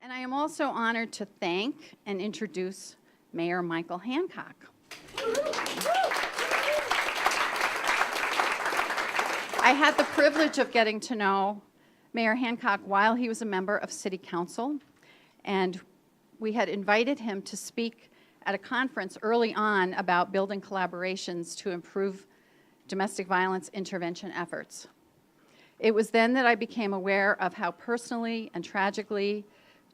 And I am also honored to thank and introduce Mayor Michael Hancock. I had the privilege of getting to know Mayor Hancock while he was a member of City Council, and we had invited him to speak at a conference early on about building collaborations to improve domestic violence intervention efforts. It was then that I became aware of how personally and tragically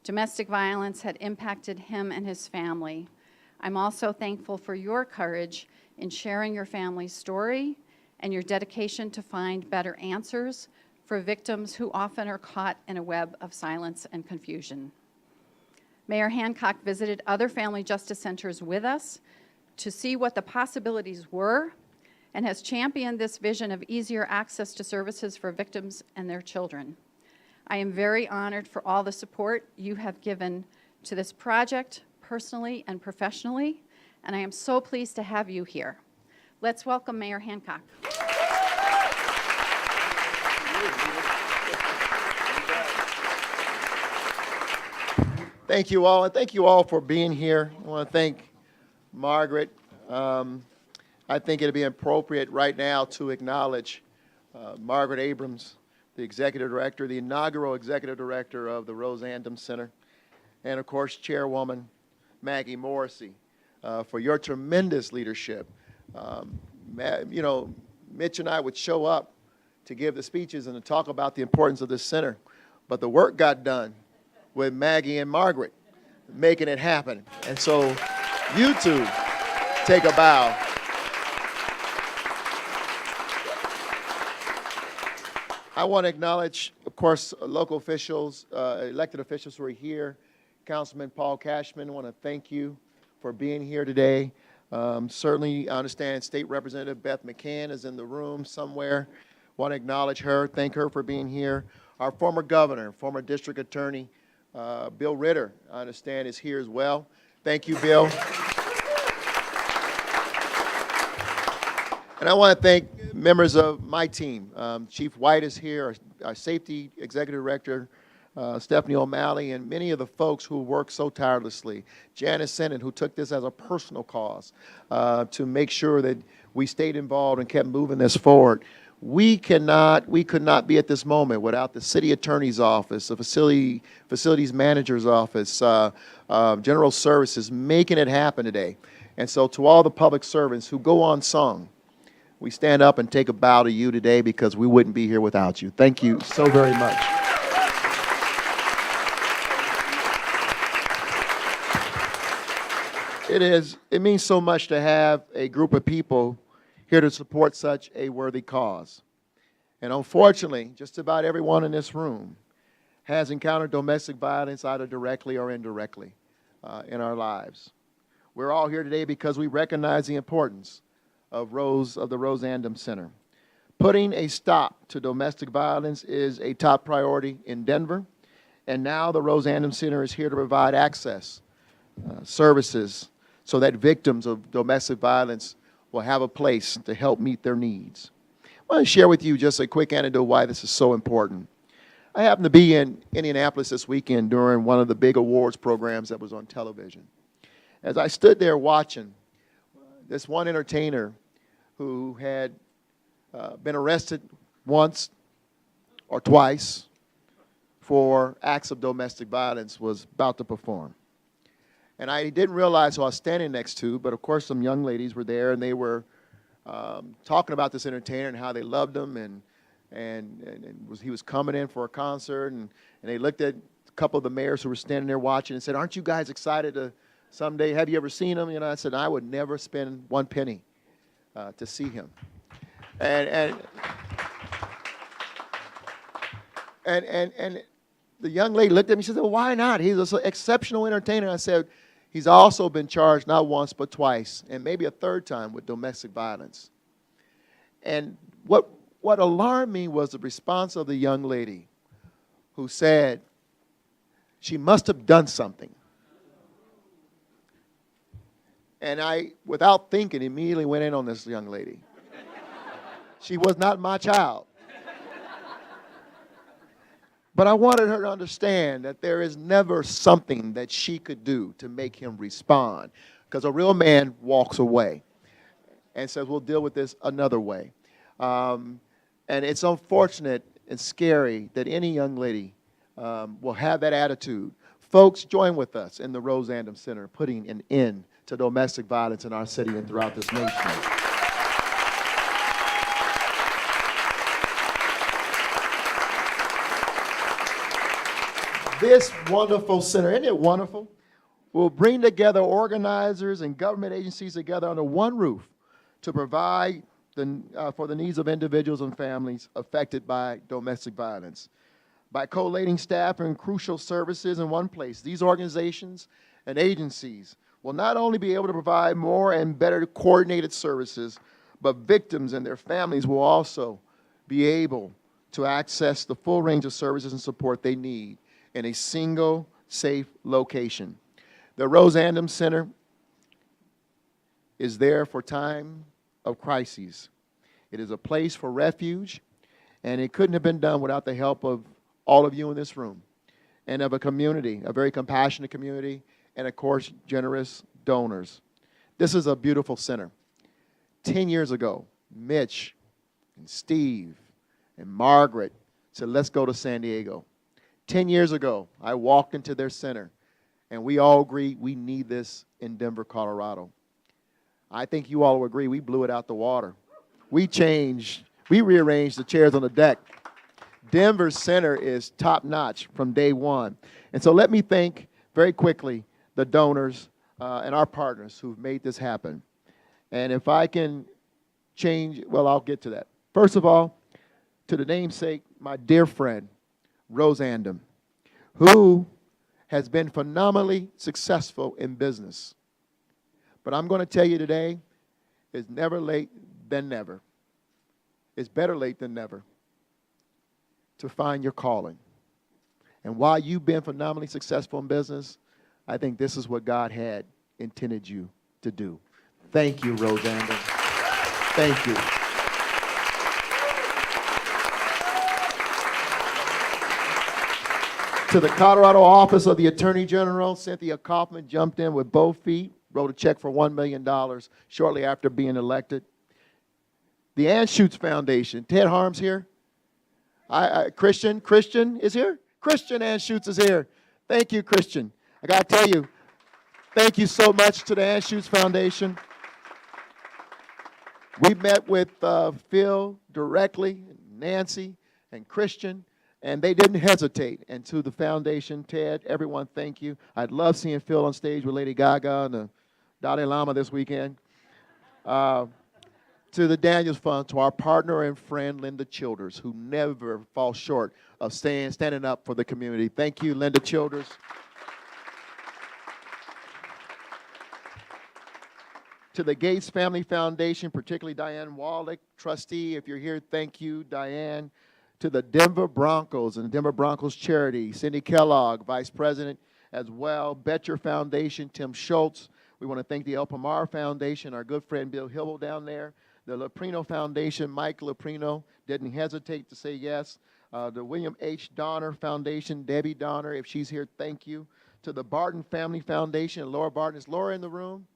domestic violence had impacted him and his family. I'm also thankful for your courage in sharing your family's story and your dedication to find better answers for victims who often are caught in a web of silence and confusion. Mayor Hancock visited other family justice centers with us to see what the possibilities were and has championed this vision of easier access to services for victims and their children. I am very honored for all the support you have given to this project, personally and professionally, and I am so pleased to have you here. Let's welcome Mayor Hancock. Thank you all, and thank you all for being here. I want to thank Margaret. I think it'd be appropriate right now to acknowledge Margaret Abrams, the executive director, the inaugural executive director of the Rose Andom Center, and of course, Chairwoman Maggie Morrissey, for your tremendous leadership. You know, Mitch and I would show up to give the speeches and to talk about the importance of this center, but the work got done with Maggie and Margaret making it happen. And so you two take a bow. I want to acknowledge, of course, local officials, elected officials who are here. Councilman Paul Cashman, I want to thank you for being here today. Certainly, I understand State Representative Beth McCann is in the room somewhere. Want to acknowledge her, thank her for being here. Our former governor, former district attorney, Bill Ritter, I understand, is here as well. Thank you, Bill. And I want to thank members of my team. Chief White is here, our safety executive director, Stephanie O'Malley, and many of the folks who worked so tirelessly. Janice Sennett, who took this as a personal cause to make sure that we stayed involved and kept moving this forward. We could not be at this moment without the city attorney's office, the facilities manager's office, general services making it happen today. And so to all the public servants who go unsung, we stand up and take a bow to you today because we wouldn't be here without you. Thank you so very much. It means so much to have a group of people here to support such a worthy cause. And unfortunately, just about everyone in this room has encountered domestic violence either directly or indirectly in our lives. We're all here today because we recognize the importance of the Rose Andom Center. Putting a stop to domestic violence is a top priority in Denver, and now the Rose Andom Center is here to provide access, services, so that victims of domestic violence will have a place to help meet their needs. I want to share with you just a quick anecdote why this is so important. I happened to be in Indianapolis this weekend during one of the big awards programs that was on television. As I stood there watching, this one entertainer who had been arrested once or twice for acts of domestic violence was about to perform. And I didn't realize who I was standing next to, but of course some young ladies were there, and they were talking about this entertainer and how they loved him, and he was coming in for a concert, and they looked at a couple of the mayors who were standing there watching and said, "Aren't you guys excited to someday, have you ever seen him?" You know, I said, "I would never spend one penny to see him." And the young lady looked at me and she said, "Well, why not? He's an exceptional entertainer." I said, "He's also been charged not once but twice, and maybe a third time, with domestic violence." And what alarmed me was the response of the young lady who said she must have done something. And I, without thinking, immediately went in on this young lady. She was not my child. But I wanted her to understand that there is never something that she could do to make him respond, because a real man walks away and says, we'll deal with this another way. Um, and it's unfortunate and scary that any young lady will have that attitude. Folks, join with us in the Rose Andom Center, putting an end to domestic violence in our city and throughout this nation. This wonderful center, isn't it wonderful? Will bring together organizers and government agencies together under one roof to provide for the needs of individuals and families affected by domestic violence. By collating staff and crucial services in one place, these organizations and agencies will not only be able to provide more and better coordinated services, but victims and their families will also be able to access the full range of services and support they need in a single, safe location. The Rose Andom Center is there for time of crises. It is a place for refuge, and it couldn't have been done without the help of all of you in this room and of a community, a very compassionate community, and of course, generous donors. This is a beautiful center. 10 years ago, Mitch and Steve and Margaret said, let's go to San Diego. 10 years ago, I walked into their center, and we all agreed we need this in Denver, Colorado. I think you all will agree we blew it out the water. We rearranged the chairs on the deck. Denver Center is top-notch from day one. And so let me thank very quickly the donors and our partners who've made this happen. And if I can change, well, I'll get to that. First of all, to the namesake, my dear friend, Rose Andom, who has been phenomenally successful in business. But I'm going to tell you today, it's never late than never. It's better late than never to find your calling. And while you've been phenomenally successful in business, I think this is what God had intended you to do. Thank you, Rose Andom. Thank you. To the Colorado Office of the Attorney General, Cynthia Kaufman jumped in with both feet, wrote a check for $1 million shortly after being elected. The Anschutz Foundation, Ted Harms here. Christian is here. Christian Anschutz is here. Thank you, Christian. I got to tell you, thank you so much to the Anschutz Foundation. We met with Phil directly, Nancy, and Christian, and they didn't hesitate. And to the foundation, Ted, everyone, thank you. I'd love seeing Phil on stage with Lady Gaga and the Dalai Lama this weekend. To the Daniels Fund, to our partner and friend, Linda Childers, who never falls short of standing up for the community. Thank you, Linda Childers. To the Gates Family Foundation, particularly Diane Wallach, trustee, if you're here, thank you, Diane. To the Denver Broncos and Denver Broncos Charity, Cindy Kellogg, vice president as well. Betcher Foundation, Tim Schultz. We want to thank the El Pomar Foundation, our good friend Bill Hibble down there. The Loprino Foundation, Mike Loprino, didn't hesitate to say yes. The William H. Donner Foundation, Debbie Donner, if she's here, thank you. To the Barton Family Foundation, Laura Barton. Is Laura in the room?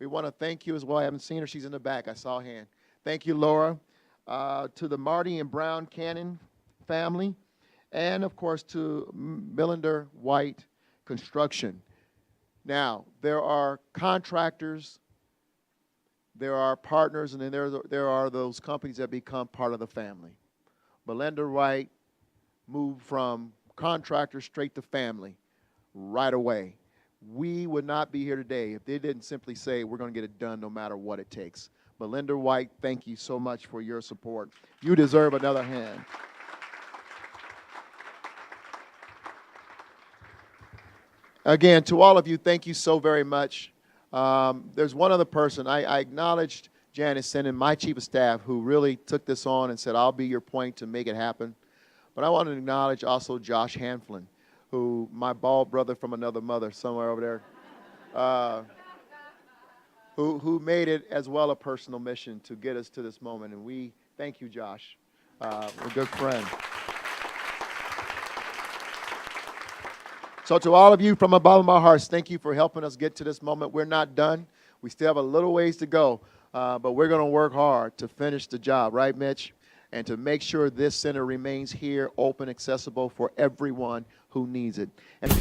We want to thank you as well. I haven't seen her. She's in the back. I saw a hand. Thank you, Laura. To the Marty and Brown Cannon family. And, of course, to Millender White Construction. Now, there are contractors, there are partners, and then there are those companies that become part of the family. Millender White moved from contractor straight to family right away. We would not be here today if they didn't simply say, we're going to get it done no matter what it takes. Millender White, thank you so much for your support. You deserve another hand. Again, to all of you, thank you so very much. There's one other person. I acknowledged Janice Sinnen, my chief of staff, who really took this on and said, I'll be your point to make it happen. But I want to acknowledge also Josh Hanflin, who, my bald brother from another mother somewhere over there, who made it as well a personal mission to get us to this moment. And we thank you, Josh. We're a good friend. So to all of you, from the bottom of my heart, thank you for helping us get to this moment. We're not done. We still have a little ways to go, but we're going to work hard to finish the job, right, Mitch? And to make sure this center remains here, open, accessible for everyone who needs it. And